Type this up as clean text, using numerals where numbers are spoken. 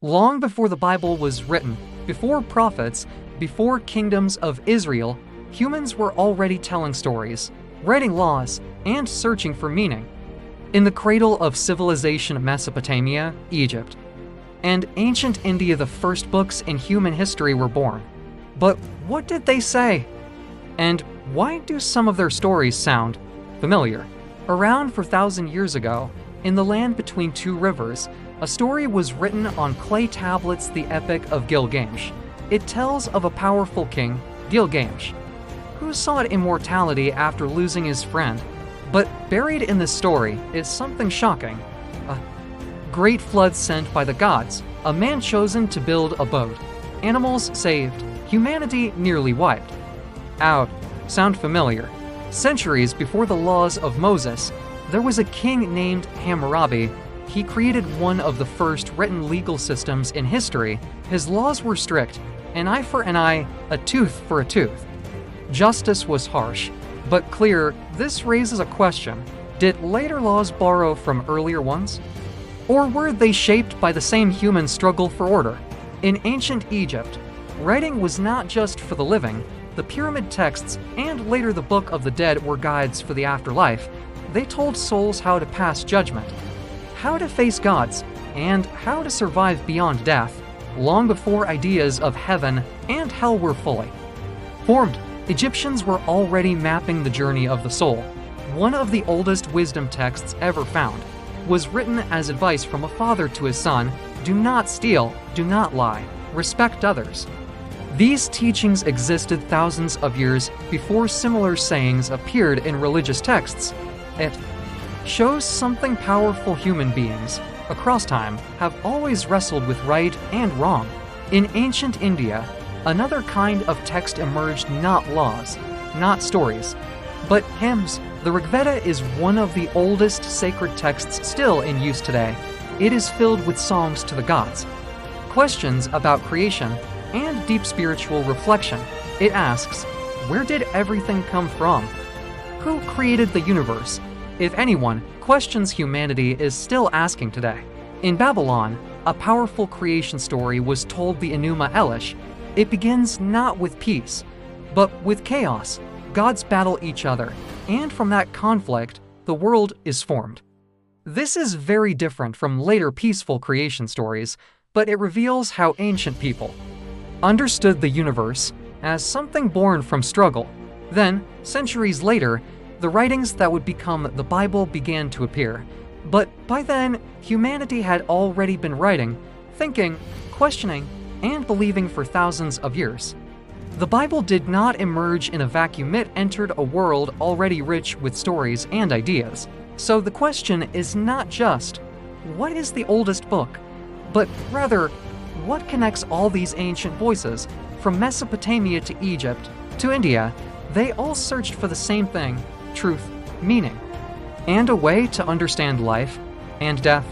Long before the Bible was written, before prophets, before kingdoms of Israel, humans were already telling stories, writing laws, and searching for meaning. In the cradle of civilization Mesopotamia, Egypt, and ancient India, the first books in human history were born. But what did they say? And why do some of their stories sound familiar? Around 4,000 years ago, in the land between two rivers, a story was written on clay tablets, the Epic of Gilgamesh. It tells of a powerful king, Gilgamesh, who sought immortality after losing his friend. But buried in this story is something shocking. A great flood sent by the gods, a man chosen to build a boat, animals saved, humanity nearly wiped out. Sound familiar? Centuries before the laws of Moses, there was a king named Hammurabi. He created one of the first written legal systems in history. His laws were strict, an eye for an eye, a tooth for a tooth. Justice was harsh, but clear. This raises a question. Did later laws borrow from earlier ones? Or were they shaped by the same human struggle for order? In ancient Egypt, writing was not just for the living. The pyramid texts and later the Book of the Dead were guides for the afterlife. They told souls how to pass judgment, how to face gods, and how to survive beyond death, long before ideas of heaven and hell were fully formed. Egyptians were already mapping the journey of the soul. One of the oldest wisdom texts ever found was written as advice from a father to his son: do not steal, do not lie, respect others. These teachings existed thousands of years before similar sayings appeared in religious texts. It shows something powerful. Human beings, across time, have always wrestled with right and wrong. In ancient India, another kind of text emerged, not laws, not stories, but hymns. The Rig Veda is one of the oldest sacred texts still in use today. It is filled with songs to the gods, questions about creation, and deep spiritual reflection. It asks, where did everything come from? Who created the universe? If anyone, questions humanity is still asking today. In Babylon, a powerful creation story was told, the Enuma Elish. It begins not with peace, but with chaos. Gods battle each other, and from that conflict, the world is formed. This is very different from later peaceful creation stories, but it reveals how ancient people understood the universe as something born from struggle. Then, centuries later, the writings that would become the Bible began to appear. But by then, humanity had already been writing, thinking, questioning, and believing for thousands of years. The Bible did not emerge in a vacuum. It entered a world already rich with stories and ideas. So the question is not just, what is the oldest book? But rather, what connects all these ancient voices? From Mesopotamia to Egypt to India, they all searched for the same thing: truth, meaning, and a way to understand life and death.